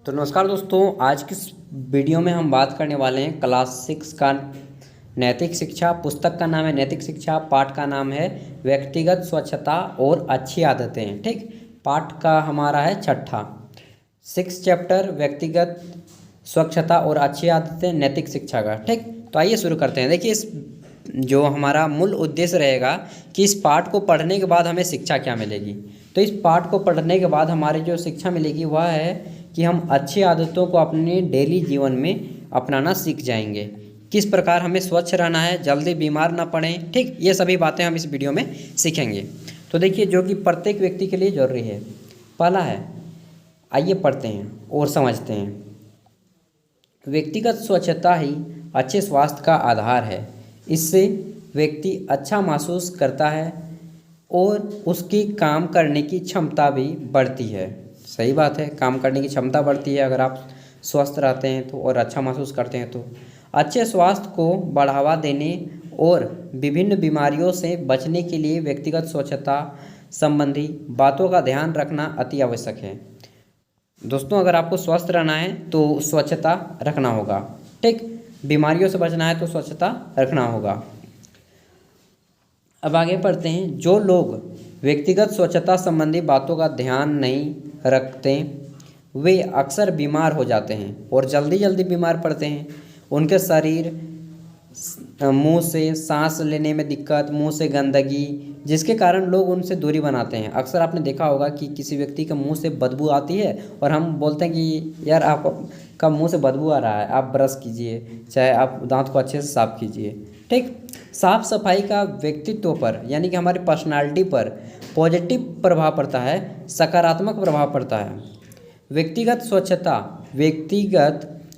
तो नमस्कार दोस्तों, आज की इस वीडियो में हम बात करने वाले हैं क्लास 6 का नैतिक शिक्षा। पुस्तक का नाम है नैतिक शिक्षा, पाठ का नाम है व्यक्तिगत स्वच्छता और अच्छी आदतें। ठीक, पाठ का हमारा है छठा, 6 चैप्टर व्यक्तिगत स्वच्छता और अच्छी आदतें नैतिक शिक्षा का। ठीक, तो आइए शुरू करते हैं। देखिए, इस जो हमारा मूल उद्देश्य रहेगा कि इस पाठ को पढ़ने के बाद हमें शिक्षा क्या मिलेगी। तो इस पाठ को पढ़ने के बाद हमारी जो शिक्षा मिलेगी वह है कि हम अच्छी आदतों को अपने डेली जीवन में अपनाना सीख जाएंगे। किस प्रकार हमें स्वच्छ रहना है, जल्दी बीमार ना पड़ें। ठीक, ये सभी बातें हम इस वीडियो में सीखेंगे। तो देखिए, जो कि प्रत्येक व्यक्ति के लिए जरूरी है। पहला है, आइए पढ़ते हैं और समझते हैं। व्यक्तिगत स्वच्छता ही अच्छे स्वास्थ्य का आधार है। इससे व्यक्ति अच्छा महसूस करता है और उसकी काम करने की क्षमता भी बढ़ती है। सही बात है, काम करने की क्षमता बढ़ती है अगर आप स्वस्थ रहते हैं तो, और अच्छा महसूस करते हैं तो। अच्छे स्वास्थ्य को बढ़ावा देने और विभिन्न बीमारियों से बचने के लिए व्यक्तिगत स्वच्छता संबंधी बातों का ध्यान रखना अति आवश्यक है। दोस्तों, अगर आपको स्वस्थ रहना है तो स्वच्छता रखना होगा। ठीक, बीमारियों से बचना है तो स्वच्छता रखना होगा। अब आगे पढ़ते हैं। जो लोग व्यक्तिगत स्वच्छता संबंधी बातों का ध्यान नहीं रखते वे अक्सर बीमार हो जाते हैं और जल्दी जल्दी बीमार पड़ते हैं। उनके शरीर, मुंह से सांस लेने में दिक्कत, मुंह से गंदगी, जिसके कारण लोग उनसे दूरी बनाते हैं। अक्सर आपने देखा होगा कि किसी व्यक्ति के मुंह से बदबू आती है और हम बोलते हैं कि यार आपका मुंह से बदबू आ रहा है, आप ब्रश कीजिए, चाहे आप दांत को अच्छे से साफ कीजिए। ठीक, साफ सफाई का व्यक्तित्व पर यानी कि हमारी पर्सनालिटी पर पॉजिटिव प्रभाव पड़ता है, सकारात्मक प्रभाव पड़ता है। व्यक्तिगत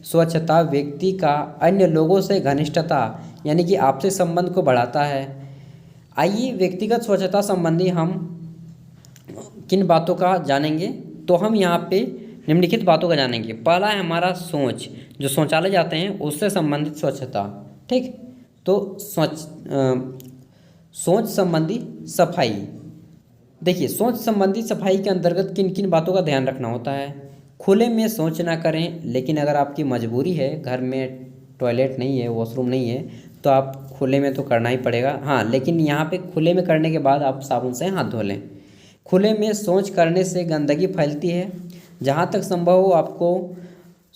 स्वच्छता व्यक्ति का अन्य लोगों से घनिष्ठता यानी कि आपसी संबंध को बढ़ाता है। आइए व्यक्तिगत स्वच्छता संबंधी हम किन बातों का जानेंगे, तो हम यहाँ पे निम्नलिखित बातों का जानेंगे। पहला है हमारा सोच, जो शौचालय जाते हैं उससे संबंधित स्वच्छता। ठीक, तो सोच संबंधी सफाई। देखिए, सोच संबंधी सफाई के अंतर्गत किन किन बातों का ध्यान रखना होता है। खुले में शौच ना करें, लेकिन अगर आपकी मजबूरी है, घर में टॉयलेट नहीं है, वॉशरूम नहीं है, तो आप खुले में तो करना ही पड़ेगा। हाँ, लेकिन यहाँ पे खुले में करने के बाद आप साबुन से हाथ धो लें। खुले में शौच करने से गंदगी फैलती है। जहाँ तक संभव हो आपको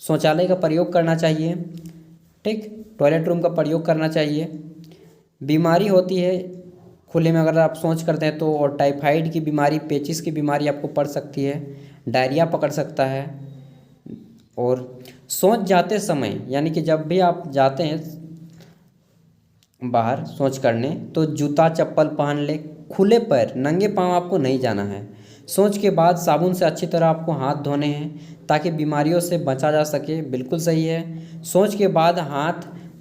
शौचालय का प्रयोग करना चाहिए। ठीक, टॉयलेट रूम का प्रयोग करना चाहिए। बीमारी होती है खुले में अगर आप शौच करते हैं तो, और टाइफाइड की बीमारी, पेचिस की बीमारी आपको पड़ सकती है, डायरिया पकड़ सकता है। और शौच जाते समय यानी कि जब भी आप जाते हैं बाहर शौच करने तो जूता चप्पल पहन ले। खुले पैर, नंगे पांव आपको नहीं जाना है। शौच के बाद साबुन से अच्छी तरह आपको हाथ धोने हैं ताकि बीमारियों से बचा जा सके। बिल्कुल सही है। शौच के बाद हाथ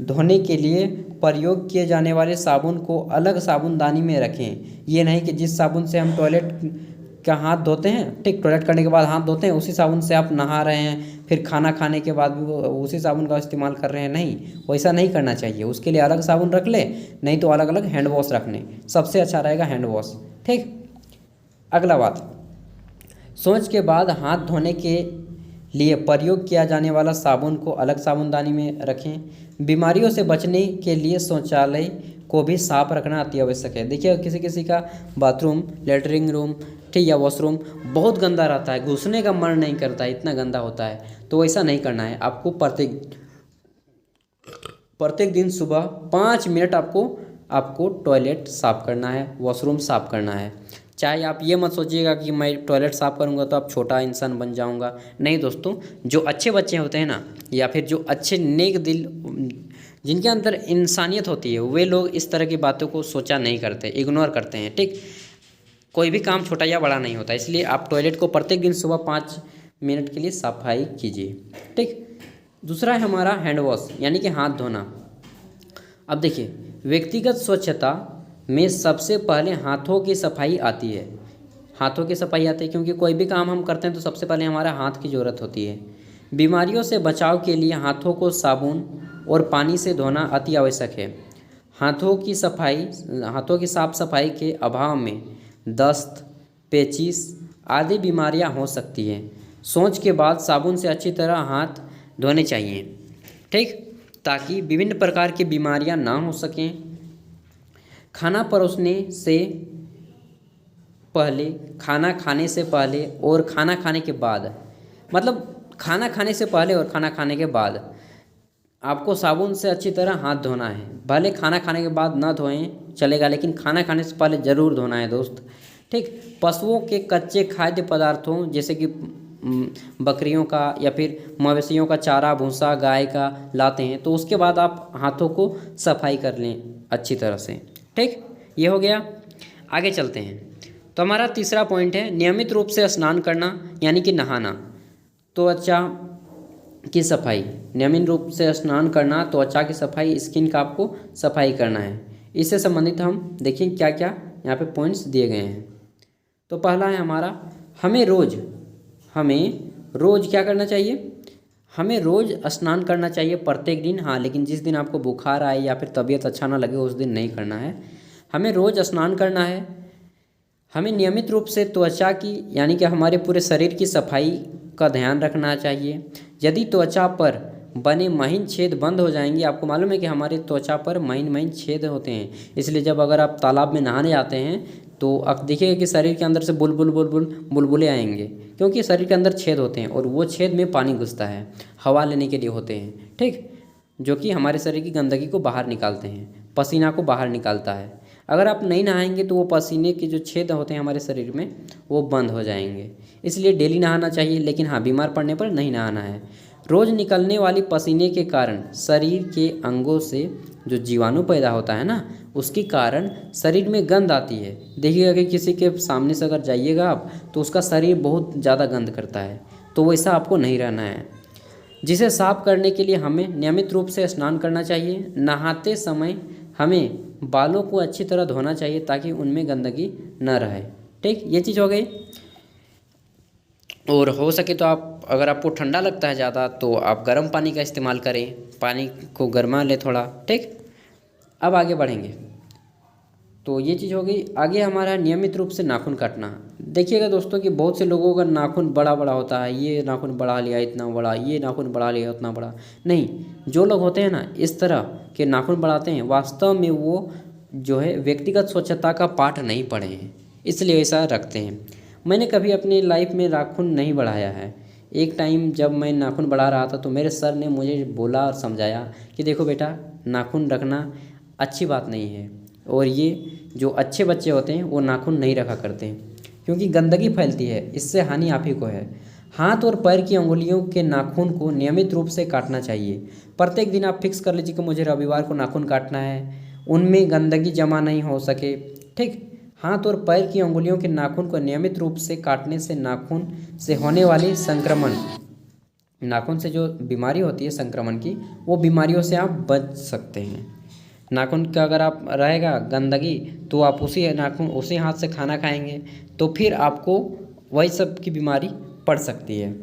धोने के लिए प्रयोग किए जाने वाले साबुन को अलग साबुनदानी में रखें। ये नहीं कि जिस साबुन से हम टॉयलेट का हाथ धोते हैं, ठीक, टॉयलेट करने के बाद हाथ धोते हैं, उसी साबुन से आप नहा रहे हैं, फिर खाना खाने के बाद भी वो उसी साबुन का इस्तेमाल कर रहे हैं। नहीं, वैसा नहीं करना चाहिए। उसके लिए अलग साबुन रख ले, नहीं तो अलग अलग हैंड वॉश रखने, सबसे अच्छा रहेगा हैंड वॉश। ठीक, अगला बात, शौच के बाद हाथ धोने के लिए प्रयोग किया जाने वाला साबुन को अलग साबुनदानी में रखें। बीमारियों से बचने के लिए शौचालय को भी साफ रखना अति आवश्यक है। देखिए, किसी किसी का बाथरूम, लेटरिन रूम, ठीक, या वॉशरूम बहुत गंदा रहता है, घुसने का मन नहीं करता है, इतना गंदा होता है, तो ऐसा नहीं करना है। आपको प्रत्येक दिन सुबह 5 मिनट आपको टॉयलेट साफ़ करना है, वॉशरूम साफ़ करना है। चाहे आप ये मत सोचिएगा कि मैं टॉयलेट साफ़ करूँगा तो आप छोटा इंसान बन जाऊँगा। नहीं दोस्तों, जो अच्छे बच्चे होते हैं ना, या फिर जो अच्छे नेक दिल, जिनके अंदर इंसानियत होती है, वे लोग इस तरह की बातों को सोचा नहीं करते, इग्नोर करते हैं। ठीक, कोई भी काम छोटा या बड़ा नहीं होता, इसलिए आप टॉयलेट को प्रत्येक दिन सुबह 5 मिनट के लिए सफाई कीजिए। ठीक, दूसरा है हमारा हैंड वॉश यानी कि हाथ धोना। अब देखिए, व्यक्तिगत स्वच्छता में सबसे पहले हाथों की सफाई आती है। हाथों की सफाई आती है क्योंकि कोई भी काम हम करते हैं तो सबसे पहले हमारा हाथ की ज़रूरत होती है। बीमारियों से बचाव के लिए हाथों को साबुन और पानी से धोना अति आवश्यक है। हाथों की साफ सफाई के अभाव में दस्त, पेचिस आदि बीमारियां हो सकती हैं। सोच के बाद साबुन से अच्छी तरह हाथ धोने चाहिए, ठीक, ताकि विभिन्न प्रकार की बीमारियां ना हो सकें। खाना परोसने से पहले, खाना खाने से पहले और खाना खाने के बाद, मतलब खाना खाने से पहले और खाना खाने के बाद आपको साबुन से अच्छी तरह हाथ धोना है। भले खाना खाने के बाद ना धोएं चलेगा, लेकिन खाना खाने से पहले ज़रूर धोना है दोस्त, ठीक। पशुओं के कच्चे खाद्य पदार्थों जैसे कि बकरियों का या फिर मवेशियों का चारा भूसा गाय का लाते हैं, तो उसके बाद आप हाथों को सफाई कर लें अच्छी तरह से, ठीक। ये हो गया। आगे चलते हैं। तो हमारा तीसरा पॉइंट है नियमित रूप से स्नान करना यानी कि नहाना। त्वचा की सफाई, नियमित रूप से स्नान करना, त्वचा की सफाई, स्किन का आपको सफाई करना है। इससे संबंधित हम देखिए क्या क्या यहाँ पे पॉइंट्स दिए गए हैं। तो पहला है हमारा, हमें रोज़ क्या करना चाहिए, हमें रोज़ स्नान करना चाहिए प्रत्येक दिन। हाँ, लेकिन जिस दिन आपको बुखार आए या फिर तबीयत अच्छा ना लगे उस दिन नहीं करना है। हमें रोज़ स्नान करना है। हमें नियमित रूप से त्वचा की यानी कि हमारे पूरे शरीर की सफाई का ध्यान रखना चाहिए। यदि त्वचा पर बने महीन छेद बंद हो जाएंगे, आपको मालूम है कि हमारे त्वचा पर महीन छेद होते हैं, इसलिए जब अगर आप तालाब में नहाने जाते हैं तो आप देखिएगा कि शरीर के अंदर से बुलबुले आएंगे, क्योंकि शरीर के अंदर छेद होते हैं और वो छेद में पानी घुसता है, हवा लेने के लिए होते हैं, ठीक, जो कि हमारे शरीर की गंदगी को बाहर निकालते हैं, पसीना को बाहर निकालता है। अगर आप नहीं नहाएंगे तो वो पसीने के जो छेद होते हैं हमारे शरीर में वो बंद हो जाएंगे। इसलिए डेली नहाना चाहिए, लेकिन हाँ, बीमार पड़ने पर नहीं नहाना है। रोज़ निकलने वाली पसीने के कारण शरीर के अंगों से जो जीवाणु पैदा होता है ना, उसके कारण शरीर में गंध आती है। देखिएगा कि किसी के सामने से अगर जाइएगा आप तो उसका शरीर बहुत ज़्यादा गंध करता है, तो वैसा आपको नहीं रहना है। जिसे साफ करने के लिए हमें नियमित रूप से स्नान करना चाहिए। नहाते समय हमें बालों को अच्छी तरह धोना चाहिए ताकि उनमें गंदगी न रहे, ठीक, ये चीज़ हो गई। और हो सके तो आप, अगर आपको ठंडा लगता है ज़्यादा तो आप गर्म पानी का इस्तेमाल करें, पानी को गर्मा लें थोड़ा, ठीक। अब आगे बढ़ेंगे। तो ये चीज़ हो गई। आगे हमारा नियमित रूप से नाखून काटना। देखिएगा दोस्तों कि बहुत से लोगों का नाखून बड़ा बड़ा होता है, ये नाखून बढ़ा लिया इतना बड़ा, ये नाखून बढ़ा लिया उतना बड़ा। नहीं, जो लोग होते हैं ना इस तरह के नाखून बढ़ाते हैं, वास्तव में वो जो है व्यक्तिगत स्वच्छता का पाठ नहीं पढ़े हैं, इसलिए ऐसा रखते हैं। मैंने कभी अपनी लाइफ में नाखून नहीं बढ़ाया है। एक टाइम जब मैं नाखून बढ़ा रहा था तो मेरे सर ने मुझे बोला और समझाया कि देखो बेटा, नाखून रखना अच्छी बात नहीं है, और ये जो अच्छे बच्चे होते हैं वो नाखून नहीं रखा करते हैं, क्योंकि गंदगी फैलती है, इससे हानि आप ही को है। हाथ और पैर की अंगुलियों के नाखून को नियमित रूप से काटना चाहिए। प्रत्येक दिन आप फिक्स कर लीजिए कि मुझे रविवार को नाखून काटना है, उनमें गंदगी जमा नहीं हो सके, ठीक। हाथ और पैर की अंगुलियों के नाखून को नियमित रूप से काटने से नाखून से होने वाली संक्रमण, नाखून से जो बीमारी होती है संक्रमण की, वो बीमारियों से आप बच सकते हैं। नाखून का अगर आप रहेगा गंदगी तो आप उसी नाखून उसी हाथ से खाना खाएंगे तो फिर आपको वही सब की बीमारी पड़ सकती है।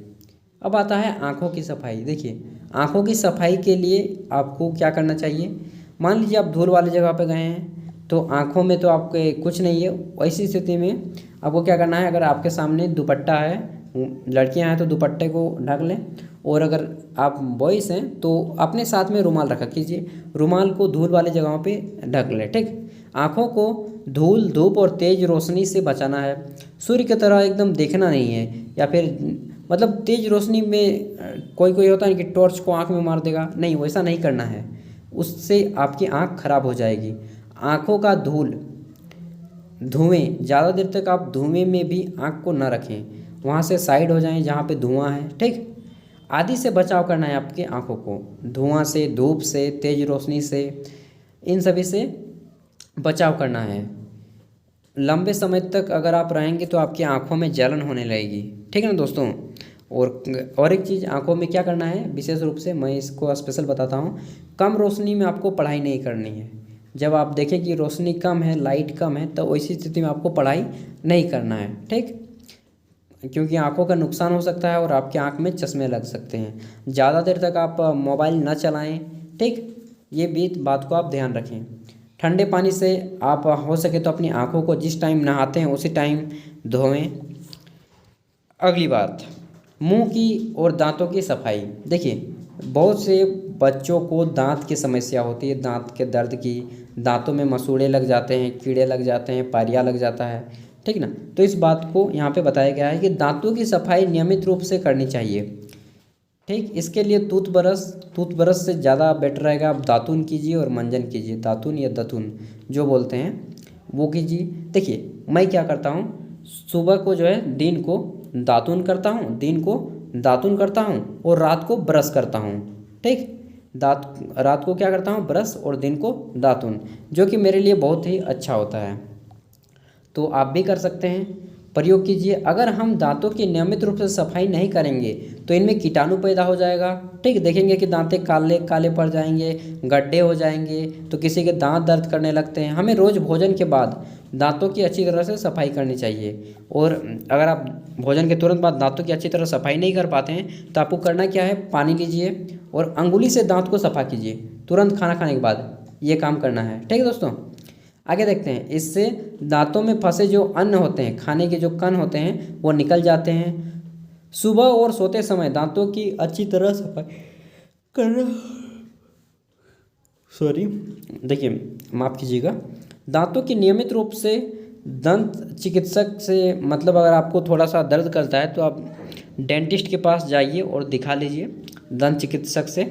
अब आता है आँखों की सफाई। देखिए, आँखों की सफाई के लिए आपको क्या करना चाहिए। मान लीजिए आप धूल वाली जगह पे गए हैं तो आँखों में तो आपके कुछ नहीं है, वैसी स्थिति में आपको क्या करना है, अगर आपके सामने दुपट्टा है, लड़कियां हैं तो दुपट्टे को ढक लें, और अगर आप बॉयज़ हैं तो अपने साथ में रुमाल रखा कीजिए, रुमाल को धूल वाली जगहों पे ढक लें, ठीक। आँखों को धूल, धूप और तेज़ रोशनी से बचाना है। सूर्य की तरह एकदम देखना नहीं है, या फिर मतलब तेज़ रोशनी में कोई होता है कि टॉर्च को आँख में मार देगा, नहीं, वैसा नहीं करना है, उससे आपकी आँख खराब हो जाएगी। आँखों का धुएँ, ज़्यादा देर तक आप धुएँ में भी आँख को न रखें, वहाँ से साइड हो जाएं जहाँ पे धुआं है, ठीक। आदि से बचाव करना है आपके आँखों को, धुआं से, धूप से, तेज़ रोशनी से, इन सभी से बचाव करना है। लंबे समय तक अगर आप रहेंगे तो आपकी आँखों में जलन होने लगेगी, ठीक है ना दोस्तों। और एक चीज़, आँखों में क्या करना है विशेष रूप से मैं इसको स्पेशल बताता हूँ, कम रोशनी में आपको पढ़ाई नहीं करनी है। जब आप देखें कि रोशनी कम है, लाइट कम है, तो वैसी स्थिति में आपको पढ़ाई नहीं करना है, ठीक, क्योंकि आंखों का नुकसान हो सकता है और आपके आंख में चश्मे लग सकते हैं। ज़्यादा देर तक आप मोबाइल न चलाएं, ठीक, ये भी बात को आप ध्यान रखें। ठंडे पानी से आप हो सके तो अपनी आंखों को जिस टाइम नहाते हैं उसी टाइम धोएं। अगली बात, मुंह की और दांतों की सफाई। देखिए बहुत से बच्चों को दांत की समस्या होती है, दांत के दर्द की, दांतों में मसूड़े लग जाते हैं, कीड़े लग जाते हैं, पारिया लग जाता है, ठीक ना। तो इस बात को यहाँ पे बताया गया है कि दांतों की सफाई नियमित रूप से करनी चाहिए, ठीक। इसके लिए टूथब्रश से ज़्यादा बेटर रहेगा। आप दातुन कीजिए और मंजन कीजिए, दातुन या दतुन जो बोलते हैं वो कीजिए। देखिए मैं क्या करता हूँ, सुबह को जो है दिन को दातुन करता हूँ और रात को ब्रश करता हूँ, ठीक। रात को क्या करता हूँ, ब्रश, और दिन को दातुन, जो कि मेरे लिए बहुत ही अच्छा होता है। तो आप भी कर सकते हैं, प्रयोग कीजिए। अगर हम दांतों की नियमित रूप से सफाई नहीं करेंगे तो इनमें कीटाणु पैदा हो जाएगा, ठीक। देखेंगे कि दांतें काले काले पड़ जाएंगे, गड्ढे हो जाएंगे, तो किसी के दांत दर्द करने लगते हैं। हमें रोज़ भोजन के बाद दांतों की अच्छी तरह से सफाई करनी चाहिए। और अगर आप भोजन के तुरंत बाद दांतों की अच्छी तरह सफाई नहीं कर पाते हैं तो आपको करना क्या है, पानी लीजिए और अंगुली से दांत को सफा कीजिए तुरंत खाना खाने के बाद, ये काम करना है, ठीक है दोस्तों। आगे देखते हैं, इससे दांतों में फंसे जो अन्न होते हैं, खाने के जो कण होते हैं वो निकल जाते हैं। सुबह और सोते समय दांतों की अच्छी तरह सफाई करना, सॉरी देखिए माफ़ कीजिएगा, दांतों की नियमित रूप से दंत चिकित्सक से, मतलब अगर आपको थोड़ा सा दर्द करता है तो आप डेंटिस्ट के पास जाइए और दिखा लीजिए दंत चिकित्सक से।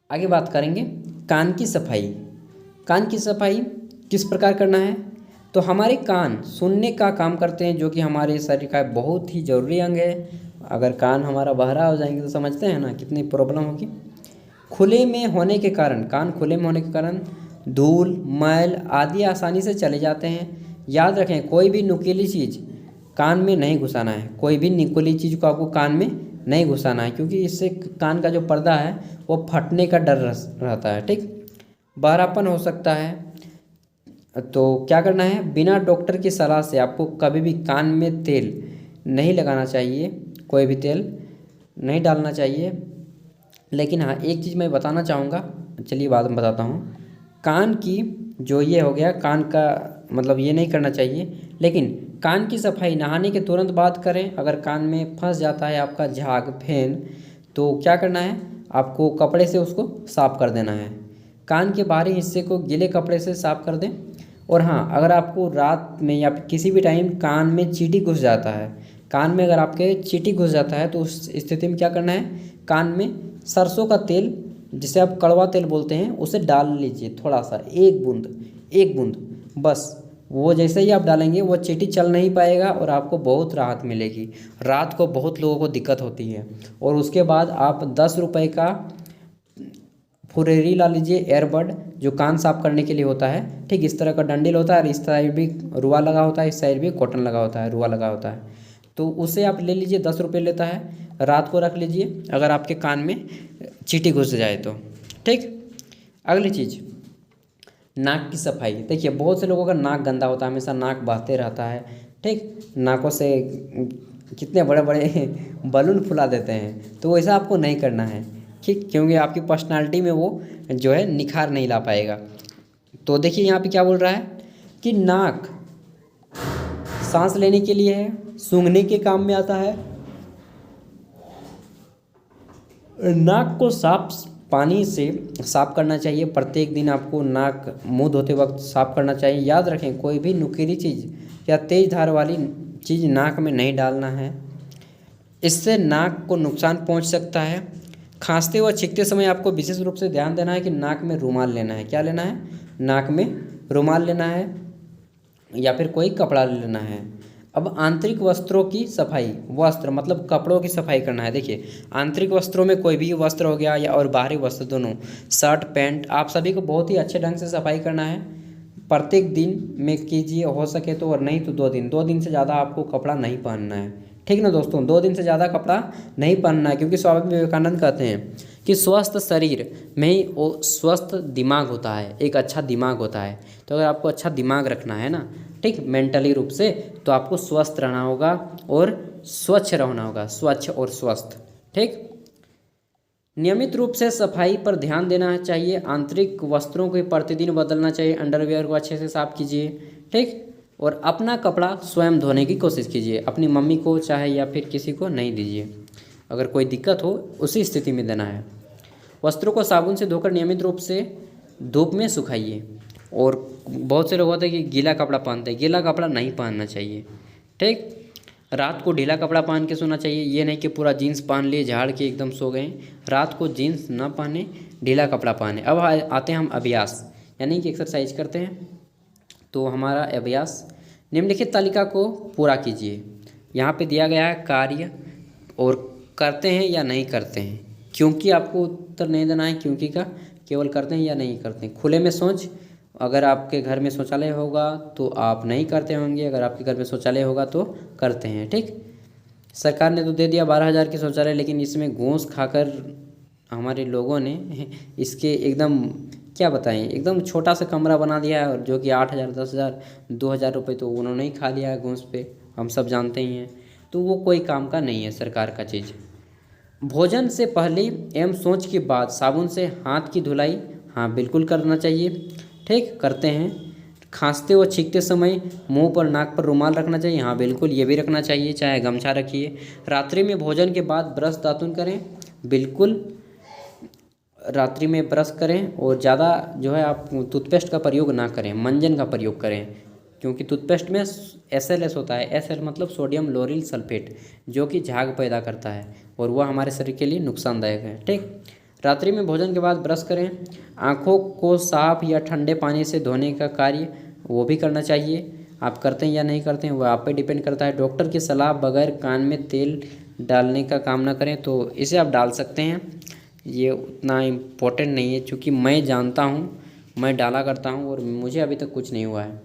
आगे बात करेंगे कान की सफाई। कान की सफाई किस प्रकार करना है, तो हमारे कान सुनने का काम करते हैं, जो कि हमारे शरीर का बहुत ही ज़रूरी अंग है। अगर कान हमारा बहरा हो जाएंगे तो समझते हैं ना कितनी प्रॉब्लम होगी। खुले में होने के कारण, कान खुले में होने के कारण धूल, मैल आदि आसानी से चले जाते हैं। याद रखें, कोई भी नुकीली चीज़ कान में नहीं घुसाना है, कोई भी नुकीली चीज़ को आपको कान में नहीं घुसाना है, क्योंकि इससे कान का जो पर्दा है वो फटने का डर रहता है, ठीक। बहरापन हो सकता है, तो क्या करना है, बिना डॉक्टर की सलाह से आपको कभी भी कान में तेल नहीं लगाना चाहिए, कोई भी तेल नहीं डालना चाहिए। लेकिन हाँ एक चीज़ मैं बताना चाहूँगा, चलिए बाद में बताता हूँ। कान की जो ये हो गया, कान का मतलब ये नहीं करना चाहिए, लेकिन कान की सफाई नहाने के तुरंत बाद करें। अगर कान में फंस जाता है आपका झाग, फेन, तो क्या करना है, आपको कपड़े से उसको साफ़ कर देना है। कान के बाहरी हिस्से को गीले कपड़े से साफ़ कर दें। और हाँ, अगर आपको रात में या किसी भी टाइम कान में चींटी घुस जाता है, कान में अगर आपके चींटी घुस जाता है तो उस स्थिति में क्या करना है, कान में सरसों का तेल, जिसे आप कड़वा तेल बोलते हैं, उसे डाल लीजिए थोड़ा सा, एक बूंद बस। वो जैसे ही आप डालेंगे वो चींटी चल नहीं पाएगा और आपको बहुत राहत मिलेगी। रात को बहुत लोगों को दिक्कत होती है। और उसके बाद आप 10 रुपये का फुरेरी ला लीजिए, एयरबड, जो कान साफ करने के लिए होता है, ठीक। इस तरह का डंडिल होता है और इस साइड भी रुआ लगा होता है, इस साइड भी कॉटन लगा होता है, रुआ लगा होता है। तो उसे आप ले लीजिए, 10 रुपये लेता है, रात को रख लीजिए अगर आपके कान में चींटी घुस जाए तो, ठीक। अगली चीज़, नाक की सफाई। देखिए बहुत से लोगों का नाक गंदा होता है, हमेशा नाक बहते रहता है, ठीक। नाकों से कितने बड़े बड़े बलून फुला देते हैं, तो वैसा आपको नहीं करना है, ठीक, क्योंकि आपकी पर्सनालिटी में वो जो है निखार नहीं ला पाएगा। तो देखिए यहाँ पे क्या बोल रहा है कि नाक सांस लेने के लिए है, सूंघने के काम में आता है। नाक को साफ पानी से साफ करना चाहिए, प्रत्येक दिन आपको नाक मुंह धोते वक्त साफ करना चाहिए। याद रखें, कोई भी नुकीली चीज़ या तेज धार वाली चीज़ नाक में नहीं डालना है, इससे नाक को नुकसान पहुंच सकता है। खांसते व छींकते समय आपको विशेष रूप से ध्यान देना है कि नाक में रुमाल लेना है। क्या लेना है, नाक में रुमाल लेना है या फिर कोई कपड़ा लेना है। अब आंतरिक वस्त्रों की सफाई, वस्त्र मतलब कपड़ों की सफाई करना है। देखिए आंतरिक वस्त्रों में कोई भी वस्त्र हो गया या और बाहरी वस्त्र दोनों, शर्ट पैंट, आप सभी को बहुत ही अच्छे ढंग से सफाई करना है। प्रत्येक दिन में कीजिए हो सके तो, और नहीं तो 2 दिन से ज़्यादा आपको कपड़ा नहीं पहनना है, ठीक ना दोस्तों। 2 दिन से ज़्यादा कपड़ा नहीं पहनना है, क्योंकि स्वामी विवेकानंद कहते हैं कि स्वस्थ शरीर में ही वो स्वस्थ दिमाग होता है, एक अच्छा दिमाग होता है। तो अगर आपको अच्छा दिमाग रखना है ना, ठीक, मेंटली रूप से, तो आपको स्वस्थ रहना होगा और स्वच्छ रहना होगा, स्वच्छ और स्वस्थ, ठीक। नियमित रूप से सफाई पर ध्यान देना चाहिए। आंतरिक वस्त्रों को प्रतिदिन बदलना चाहिए, अंडरवियर को अच्छे से साफ कीजिए, ठीक। और अपना कपड़ा स्वयं धोने की कोशिश कीजिए। अपनी मम्मी को चाहे या फिर किसी को नहीं दीजिए। अगर कोई दिक्कत हो उसी स्थिति में देना है। वस्त्रों को साबुन से धोकर नियमित रूप से धूप में सुखाइए। और बहुत से लोग होते हैं कि गीला कपड़ा पहनते हैं, गीला कपड़ा नहीं पहनना चाहिए। ठीक, रात को ढीला कपड़ा पहन के सोना चाहिए। ये नहीं कि पूरा जीन्स पहन लिए झाड़ के एकदम सो गए। रात को जीन्स ना पहने, ढीला कपड़ा पहने। अब आते हैं हम अभ्यास यानी कि एक्सरसाइज करते हैं। तो हमारा अभ्यास, निम्नलिखित तालिका को पूरा कीजिए। यहाँ पे दिया गया है कार्य और करते हैं या नहीं करते हैं। क्योंकि आपको उत्तर नहीं देना है क्योंकि का, केवल करते हैं या नहीं करते हैं। खुले में शौच, अगर आपके घर में शौचालय होगा तो आप नहीं करते होंगे, अगर आपके घर में शौचालय होगा तो करते हैं। ठीक, सरकार ने तो दे दिया 12,000 की शौचालय, लेकिन इसमें घूस खाकर हमारे लोगों ने इसके एकदम क्या बताएं, एकदम छोटा सा कमरा बना दिया है। और जो कि 8,000, 10,000, 2,000 रुपये तो उन्होंने ही खा लिया है घूस पे, हम सब जानते ही हैं। तो वो कोई काम का नहीं है सरकार का चीज़। भोजन से पहले एवं शौच के बाद साबुन से हाथ की धुलाई, हाँ बिल्कुल करना चाहिए। ठीक, करते हैं। खांसते व छींकते समय मुंह पर नाक पर रुमाल रखना चाहिए, हाँ बिल्कुल ये भी रखना चाहिए, चाहे गमछा रखिए। रात्रि में भोजन के बाद ब्रश दातुन करें, बिल्कुल रात्रि में ब्रश करें। और ज़्यादा जो है आप टूथपेस्ट का प्रयोग ना करें, मंजन का प्रयोग करें। क्योंकि टूथपेस्ट में SLS होता है। SL मतलब सोडियम लोरिल सल्फेट, जो कि झाग पैदा करता है और वह हमारे शरीर के लिए नुकसानदायक है। ठीक, रात्रि में भोजन के बाद ब्रश करें। आँखों को साफ या ठंडे पानी से धोने का कार्य वो भी करना चाहिए। आप करते हैं या नहीं करते हैं वह आप पे डिपेंड करता है। डॉक्टर की सलाह बगैर कान में तेल डालने का काम ना करें। तो इसे आप डाल सकते हैं, ये उतना इम्पोर्टेंट नहीं है, क्योंकि मैं जानता हूँ, मैं डाला करता हूँ और मुझे अभी तक कुछ नहीं हुआ है।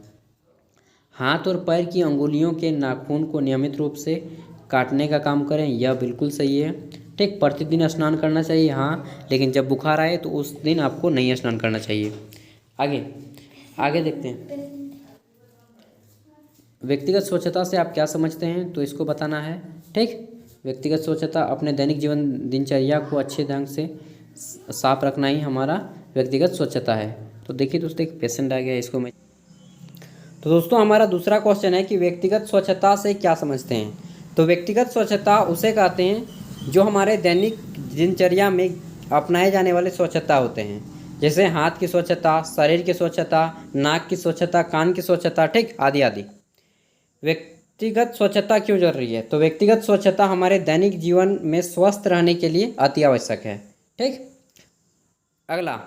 हाथ और पैर की अंगुलियों के नाखून को नियमित रूप से काटने का काम करें, यह बिल्कुल सही है। ठीक, प्रतिदिन स्नान करना चाहिए, हाँ, लेकिन जब बुखार आए तो उस दिन आपको नहीं स्नान करना चाहिए। आगे आगे देखते हैं। व्यक्तिगत स्वच्छता से आप क्या समझते हैं, तो इसको बताना है। ठीक, व्यक्तिगत स्वच्छता, अपने दैनिक जीवन दिनचर्या को अच्छे ढंग से साफ रखना ही हमारा व्यक्तिगत स्वच्छता है। तो देखिए दोस्तों, एक पेशेंट आ गया, इसको मैं, तो दोस्तों हमारा दूसरा क्वेश्चन है कि व्यक्तिगत स्वच्छता से क्या समझते हैं। तो व्यक्तिगत स्वच्छता उसे कहते हैं जो हमारे दैनिक दिनचर्या में अपनाए जाने वाले स्वच्छता होते हैं। जैसे हाथ की स्वच्छता, शरीर की स्वच्छता, नाक की स्वच्छता, कान की स्वच्छता, ठीक, आदि आदि। व्यक्तिगत स्वच्छता क्यों जरूरी है, तो व्यक्तिगत स्वच्छता हमारे दैनिक जीवन में स्वस्थ रहने के लिए अति आवश्यक है। ठीक, अगला,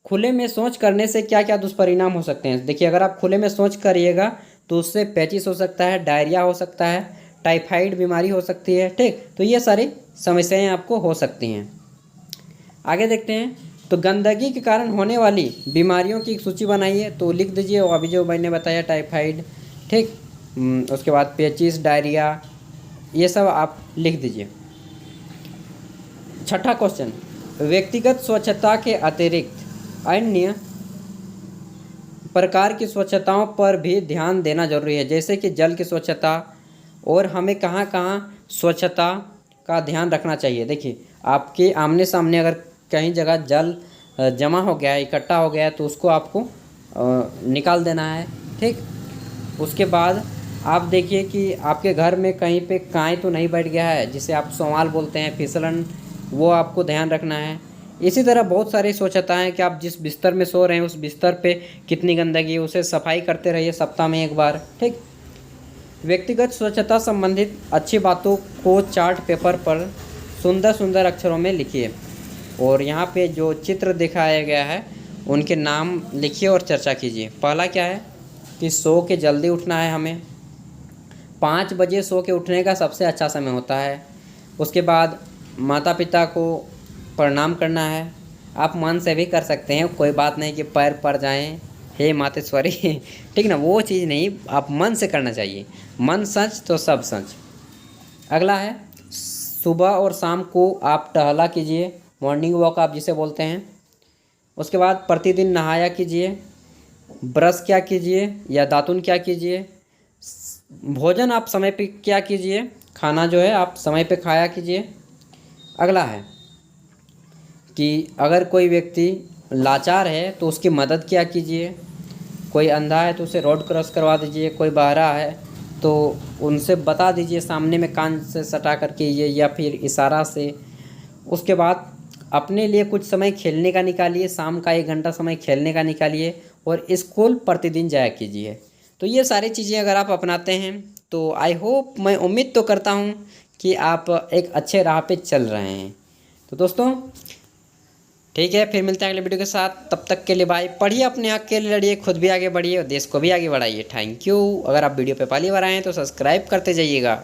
खुले में शौच करने से क्या क्या दुष्परिणाम हो सकते हैं। देखिए, अगर आप खुले में शौच करिएगा तो उससे पेचिस हो सकता है, डायरिया हो सकता है, टाइफाइड बीमारी हो सकती है। ठीक, तो ये सारी समस्याएं आपको हो सकती हैं। आगे देखते हैं। तो गंदगी के कारण होने वाली बीमारियों की एक सूची बनाइए, तो लिख दीजिए अभी जो मैंने बताया, टाइफाइड, ठीक, उसके बाद पेचिस, डायरिया, ये सब आप लिख दीजिए। छठा क्वेश्चन, व्यक्तिगत स्वच्छता के अतिरिक्त अन्य प्रकार की स्वच्छताओं पर भी ध्यान देना जरूरी है, जैसे कि जल की स्वच्छता। और हमें कहाँ कहाँ स्वच्छता का ध्यान रखना चाहिए। देखिए, आपके आमने सामने अगर कहीं जगह जल जमा हो गया है, इकट्ठा हो गया है, तो उसको आपको निकाल देना है। ठीक, उसके बाद आप देखिए कि आपके घर में कहीं पे काई तो नहीं बैठ गया है, जिसे आप सोमाल बोलते हैं, फिसलन, वो आपको ध्यान रखना है। इसी तरह बहुत सारी स्वच्छता है कि आप जिस बिस्तर में सो रहे हैं उस बिस्तर पे कितनी गंदगी है, उसे सफाई करते रहिए सप्ताह में एक बार। ठीक, व्यक्तिगत स्वच्छता संबंधित अच्छी बातों को चार्ट पेपर पर सुंदर सुंदर अक्षरों में लिखिए। और यहाँ पे जो चित्र दिखाया गया है उनके नाम लिखिए और चर्चा कीजिए। पहला क्या है कि सो के जल्दी उठना है हमें, 5 बजे सो के उठने का सबसे अच्छा समय होता है। उसके बाद माता पिता को प्रणाम करना है। आप मन से भी कर सकते हैं, कोई बात नहीं कि पैर पड़ जाएं, हे मातेश्वरी, ठीक ना, वो चीज़ नहीं, आप मन से करना चाहिए। मन सच तो सब सच। अगला है, सुबह और शाम को आप टहला कीजिए, मॉर्निंग वॉक आप जिसे बोलते हैं। उसके बाद प्रतिदिन नहाया कीजिए, ब्रश क्या कीजिए या दातुन क्या कीजिए। भोजन आप समय पे क्या कीजिए, खाना जो है आप समय पे खाया कीजिए। अगला है कि अगर कोई व्यक्ति लाचार है तो उसकी मदद क्या कीजिए। कोई अंधा है तो उसे रोड क्रॉस करवा दीजिए, कोई बहरा है तो उनसे बता दीजिए सामने में कान से सटा करके ये, या फिर इशारा से। उसके बाद अपने लिए कुछ समय खेलने का निकालिए, शाम का 1 घंटा समय खेलने का निकालिए और स्कूल प्रतिदिन जाया कीजिए। तो ये सारी चीज़ें अगर आप अपनाते हैं तो आई होप, मैं उम्मीद तो करता हूँ कि आप एक अच्छे राह पे चल रहे हैं। तो दोस्तों ठीक है, फिर मिलते हैं अगले वीडियो के साथ। तब तक के लिए बाय। पढ़िए, अपने हक के लिए लड़िए, खुद भी आगे बढ़िए और देश को भी आगे बढ़ाइए। Thank you. अगर आप वीडियो पे पहली बार आए हैं तो सब्सक्राइब करते जाइएगा।